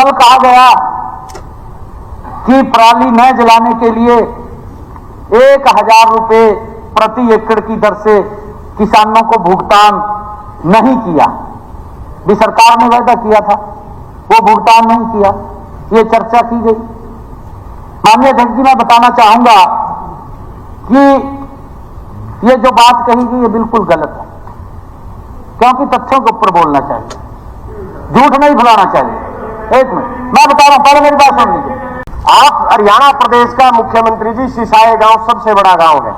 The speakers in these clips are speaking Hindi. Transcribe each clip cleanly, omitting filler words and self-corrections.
कल कहा गया कि पराली न जलाने के लिए 1000 रुपए प्रति एकड़ की दर से किसानों को भुगतान नहीं किया। भी सरकार ने वायदा किया था, वो भुगतान नहीं किया, ये चर्चा की गई। माननीय अध्यक्ष जी, मैं बताना चाहूंगा कि ये जो बात कही गई ये बिल्कुल गलत है, क्योंकि तथ्यों के ऊपर बोलना चाहिए, झूठ नहीं फैलाना चाहिए। एक मिनट मैं बता रहा हूं, पहले मेरी बात सुन लीजिए। आप हरियाणा प्रदेश का मुख्यमंत्री जी, सिसाई गांव सबसे बड़ा गांव है।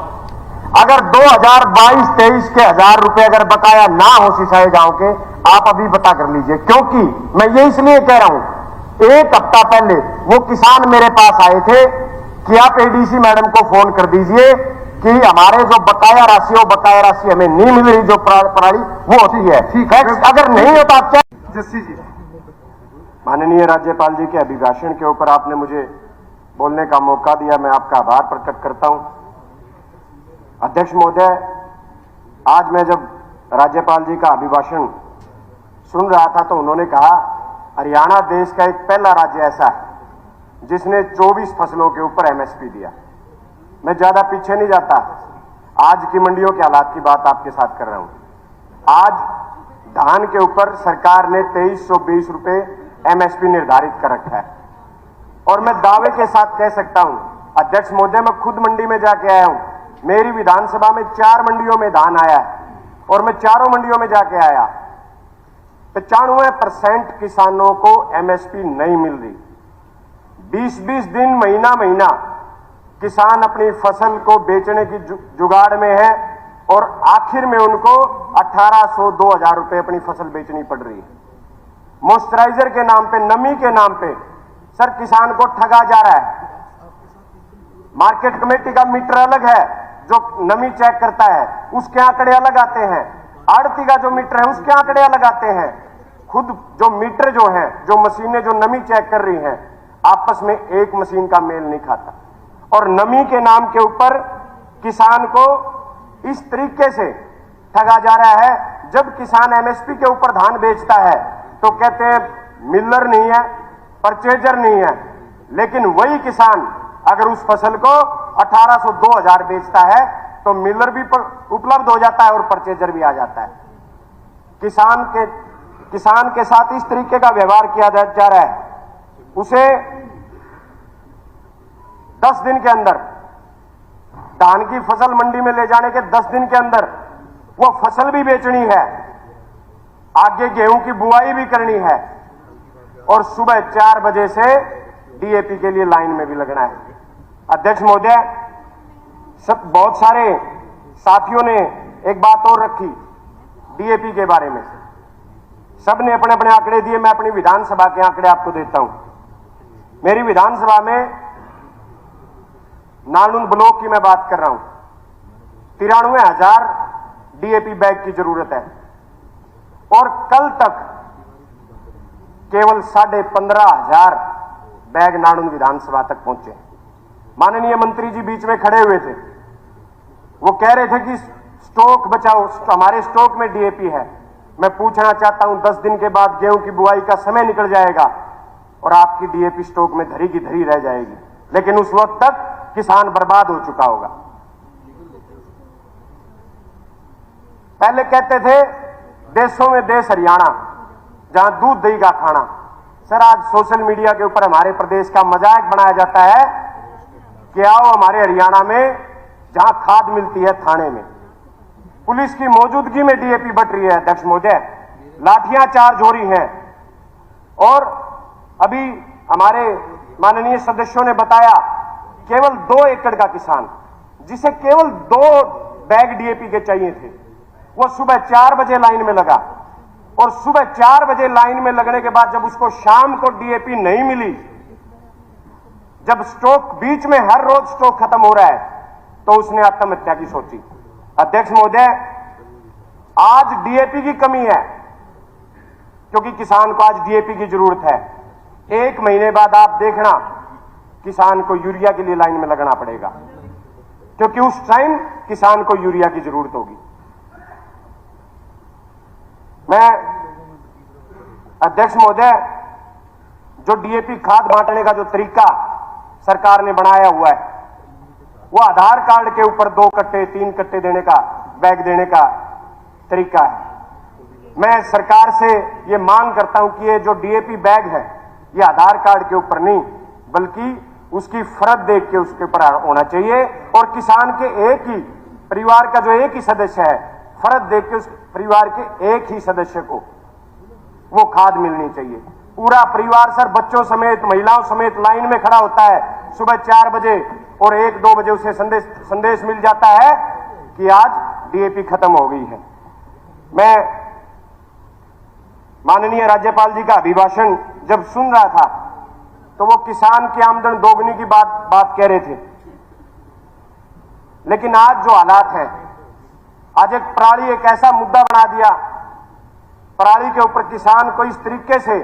अगर 2022-23 के 1000 रुपए अगर बकाया ना हो सिसाई गांव के, आप अभी पता कर लीजिए। क्योंकि मैं ये इसलिए कह रहा हूं, एक हफ्ता पहले वो किसान मेरे पास आए थे कि आप एडीसी मैडम को फोन कर दीजिए कि हमारे जो बकाया राशि है वो बकाया राशि हमें नहीं मिल रही, जो पराली वो होती है। ठीक है, अगर नहीं होता आप जस्सी जी, माननीय राज्यपाल जी के अभिभाषण के ऊपर आपने मुझे बोलने का मौका दिया, मैं आपका आभार प्रकट करता हूं। अध्यक्ष महोदय, आज मैं जब राज्यपाल जी का अभिभाषण सुन रहा था तो उन्होंने कहा हरियाणा देश का एक पहला राज्य ऐसा है जिसने 24 फसलों के ऊपर एमएसपी दिया। मैं ज्यादा पीछे नहीं जाता, आज की मंडियों के हालात की बात आपके साथ कर रहा हूं। आज धान के ऊपर सरकार ने 2320 रुपए एमएसपी निर्धारित कर रखा है, और मैं दावे के साथ कह सकता हूं अध्यक्ष महोदय, मैं खुद मंडी में जाके आया हूं। मेरी विधानसभा में 4 मंडियों में धान आया है और मैं चारों मंडियों में जाके आया। 95% किसानों को एमएसपी नहीं मिल रही। 20-20 दिन, महीना किसान अपनी फसल को बेचने की जुगाड़ में है और आखिर में उनको 1800-2000 रुपए अपनी फसल बेचनी पड़ रही है। मॉइस्चराइजर के नाम पे, नमी के नाम पे सर किसान को ठगा जा रहा है। मार्केट कमेटी का मीटर अलग है जो नमी चेक करता है, उसके आंकड़े अलग आते हैं। आड़ती का जो मीटर है उसके आंकड़े अलग आते हैं। खुद जो मीटर जो है, जो मशीनें जो नमी चेक कर रही हैं, आपस में एक मशीन का मेल नहीं खाता। और नमी के नाम के ऊपर किसान को इस तरीके से ठगा जा रहा है। जब किसान एमएसपी के ऊपर धान बेचता है तो कहते हैं मिलर नहीं है, परचेजर नहीं है। लेकिन वही किसान अगर उस फसल को 1800-2000 बेचता है तो मिलर भी उपलब्ध हो जाता है और परचेजर भी आ जाता है। किसान के साथ इस तरीके का व्यवहार किया जा रहा है। उसे 10 दिन के अंदर धान की फसल मंडी में ले जाने के 10 दिन के अंदर वो फसल भी बेचनी है, आगे गेहूं की बुआई भी करनी है, और सुबह 4 बजे से डीएपी के लिए लाइन में भी लगना है। अध्यक्ष महोदय, बहुत सारे साथियों ने एक बात और रखी डीएपी के बारे में। सबने अपने अपने आंकड़े दिए, मैं अपनी विधानसभा के आंकड़े आपको देता हूं। मेरी विधानसभा में नालून ब्लॉक की मैं बात कर रहा हूं, 93,000 डीएपी बैग की जरूरत है, और कल तक केवल 15,500 बैग नालून विधानसभा तक पहुंचे। माननीय मंत्री जी बीच में खड़े हुए थे, वो कह रहे थे कि स्टॉक बचाओ, हमारे स्टॉक में डीएपी है। मैं पूछना चाहता हूं, 10 दिन के बाद गेहूं की बुआई का समय निकल जाएगा और आपकी डीएपी स्टॉक में धरी की धरी रह जाएगी, लेकिन उस वक्त तक किसान बर्बाद हो चुका होगा। पहले कहते थे देशों में देश हरियाणा, जहां दूध दही का खाना। सर, आज सोशल मीडिया के ऊपर हमारे प्रदेश का मजाक बनाया जाता है कि आओ हमारे हरियाणा में जहां खाद मिलती है थाने में। पुलिस की मौजूदगी में डीएपी बट रही है अध्यक्ष महोदय, लाठियां चार्ज हो रही हैं। और अभी हमारे माननीय सदस्यों ने बताया केवल 2 एकड़ का किसान जिसे केवल 2 बैग डीएपी के चाहिए थे, वो सुबह 4 बजे लाइन में लगा, और सुबह 4 बजे लाइन में लगने के बाद जब उसको शाम को डीएपी नहीं मिली, जब स्टॉक बीच में हर रोज स्टॉक खत्म हो रहा है, तो उसने आत्महत्या की सोची। अध्यक्ष महोदय, आज डीएपी की कमी है क्योंकि किसान को आज डीएपी की जरूरत है। 1 महीने बाद आप देखना किसान को यूरिया के लिए लाइन में लगना पड़ेगा, क्योंकि उस टाइम किसान को यूरिया की जरूरत होगी। मैं अध्यक्ष महोदय, जो डीएपी खाद बांटने का जो तरीका सरकार ने बनाया हुआ है, वो आधार कार्ड के ऊपर 2 कट्टे 3 कट्टे देने का, बैग देने का तरीका है। मैं सरकार से ये मांग करता हूं कि ये जो डीएपी बैग है, ये आधार कार्ड के ऊपर नहीं, बल्कि उसकी फरद देख के उसके ऊपर होना चाहिए, और किसान के एक ही परिवार का जो एक ही सदस्य है, फरद देख के उस परिवार के एक ही सदस्य को वो खाद मिलनी चाहिए। पूरा परिवार सर, बच्चों समेत, महिलाओं समेत लाइन में खड़ा होता है सुबह 4 बजे, और 1-2 बजे उसे संदेश मिल जाता है कि आज डीएपी खत्म हो गई है। मैं माननीय राज्यपाल जी का अभिभाषण जब सुन रहा था, तो वो किसान की आमदन दोगुनी की बात कह रहे थे, लेकिन आज जो हालात है, आज एक पराली एक ऐसा मुद्दा बना दिया, पराली के ऊपर किसान को इस तरीके से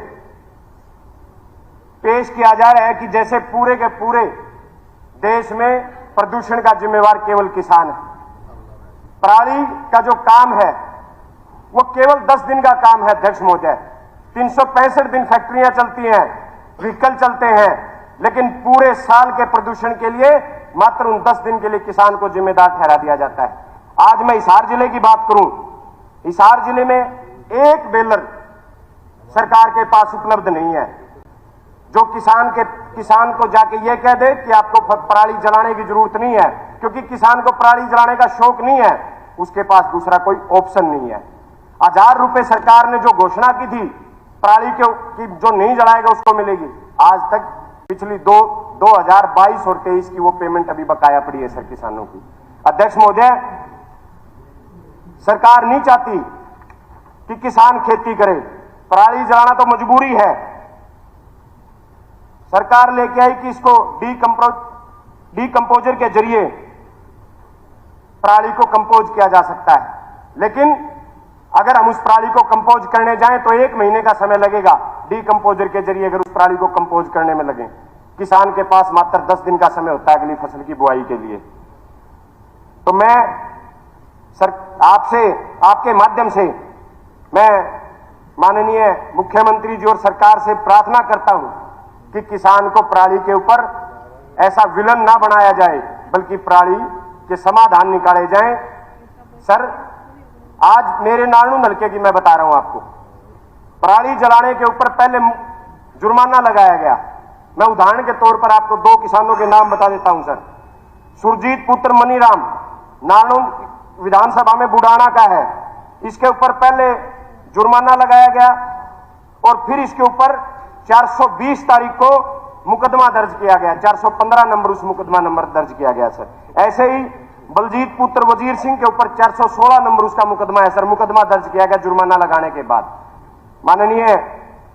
पेश किया जा रहा है कि जैसे पूरे के पूरे देश में प्रदूषण का जिम्मेवार केवल किसान है। पराली का जो काम है वो केवल 10 दिन का काम है अध्यक्ष महोदय। 365 दिन फैक्ट्रियां चलती हैं, व्हीकल चलते हैं, लेकिन पूरे साल के प्रदूषण के लिए मात्र उन 10 दिन के लिए किसान को जिम्मेदार ठहरा दिया जाता है। आज मैं हिसार जिले की बात करूं, हिसार जिले में एक बेलर सरकार के पास उपलब्ध नहीं है, जो किसान को जाके ये कह दे कि आपको पराली जलाने की जरूरत नहीं है, क्योंकि किसान को पराली जलाने का शौक नहीं है, उसके पास दूसरा कोई ऑप्शन नहीं है। 1000 रुपए सरकार ने जो घोषणा की थी पराली की जो नहीं जलाएगा उसको मिलेगी, आज तक पिछली 2022 और 23 की वो पेमेंट अभी बकाया पड़ी है सर किसानों की। अध्यक्ष महोदय, सरकार नहीं चाहती कि किसान खेती करे, पराली जलाना तो मजबूरी है। सरकार लेके आई कि इसको डीकंपोजर के जरिए पराली को कंपोज किया जा सकता है, लेकिन अगर हम उस पराली को कंपोज करने जाएं तो 1 महीने का समय लगेगा। डीकंपोजर के जरिए अगर उस पराली को कंपोज करने में लगे, किसान के पास मात्र 10 दिन का समय होता है अगली फसल की बुआई के लिए। तो मैं आपसे, आपके माध्यम से मैं माननीय मुख्यमंत्री जी और सरकार से प्रार्थना करता हूं कि किसान को पराली के ऊपर ऐसा विलन ना बनाया जाए, बल्कि पराली के समाधान निकाले जाएं। सर, आज मेरे नारायण हल्के की मैं बता रहा हूं आपको, पराली जलाने के ऊपर पहले जुर्माना लगाया गया। मैं उदाहरण के तौर पर आपको 2 किसानों के नाम बता देता हूं सर। सुरजीत पुत्र मनीराम, नारायण विधानसभा में बुढ़ाना का है, इसके ऊपर पहले जुर्माना लगाया गया और फिर इसके ऊपर 420 तारीख को मुकदमा दर्ज किया गया, 415 नंबर उस मुकदमा नंबर दर्ज किया गया सर। ऐसे ही बलजीत पुत्र वजीर सिंह के ऊपर 416 नंबर उसका मुकदमा है सर, मुकदमा दर्ज किया गया जुर्माना लगाने के बाद। माननीय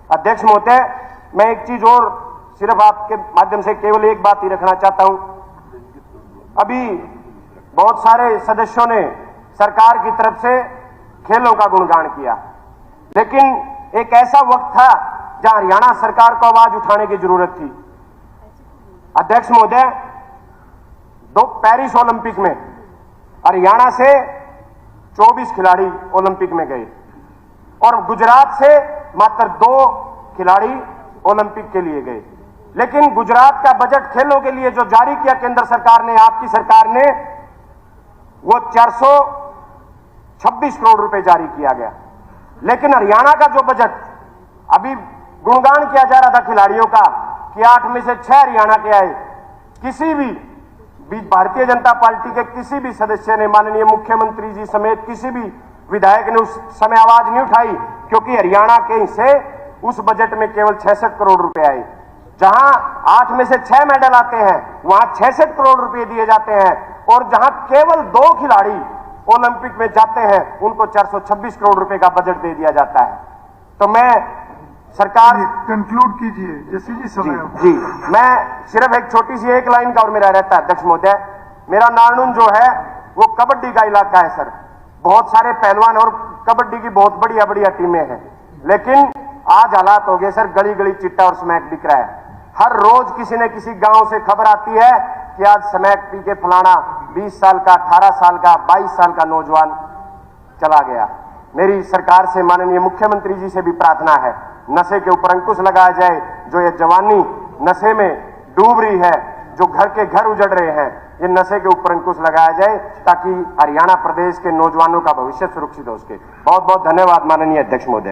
अध्यक्ष महोदय, मैं एक चीज और सिर्फ आपके माध्यम से केवल एक बात ही रखना चाहता हूं। अभी बहुत सारे सदस्यों ने सरकार की तरफ से खेलों का गुणगान किया, लेकिन एक ऐसा वक्त था जहां हरियाणा सरकार को आवाज उठाने की जरूरत थी। अध्यक्ष महोदय, पेरिस ओलंपिक में हरियाणा से 24 खिलाड़ी ओलंपिक में गए और गुजरात से मात्र 2 खिलाड़ी ओलंपिक के लिए गए। लेकिन गुजरात का बजट खेलों के लिए जो जारी किया केंद्र सरकार ने, आपकी सरकार ने, वो 426 करोड़ रुपए जारी किया गया। लेकिन हरियाणा का जो बजट, अभी गुणगान किया जा रहा था खिलाड़ियों का कि 8 में से 6 हरियाणा के आए, किसी भी भारतीय जनता पार्टी के किसी भी सदस्य ने, माननीय मुख्यमंत्री जी समेत किसी भी विधायक ने उस समय आवाज नहीं उठाई, क्योंकि हरियाणा के हिस्से उस बजट में केवल 66 करोड़ रुपए आए। जहां 8 में से 6 मेडल आते हैं वहां 66 करोड़ रुपए दिए जाते हैं, और जहां केवल 2 खिलाड़ी ओलंपिक में जाते हैं उनको 426 करोड़ रुपए का बजट दे दिया जाता है। तो मैं सरकार, कंक्लूड कीजिए जैसे जी समय। जी, मैं सिर्फ एक छोटी सी एक लाइन का और मेरा रहता है अध्यक्ष महोदय। मेरा नारायण जो है वो कबड्डी का इलाका है सर, बहुत सारे पहलवान और कबड्डी की बहुत बढ़िया बढ़िया टीमें हैं, लेकिन आज हालात हो गए सर, गली गली चिट्टा और स्मैक बिक रहा है। हर रोज किसी न किसी गांव से खबर आती है कि आज स्मैक पी के फलाना 20 साल का, 18 साल का, 22 साल का नौजवान चला गया। मेरी सरकार से, माननीय मुख्यमंत्री जी से भी प्रार्थना है, नशे के ऊपर अंकुश लगाया जाए। जो ये जवानी नशे में डूब रही है, जो घर के घर उजड़ रहे हैं, ये नशे के ऊपर अंकुश लगाया जाए ताकि हरियाणा प्रदेश के नौजवानों का भविष्य सुरक्षित हो सके। बहुत बहुत धन्यवाद माननीय अध्यक्ष महोदय।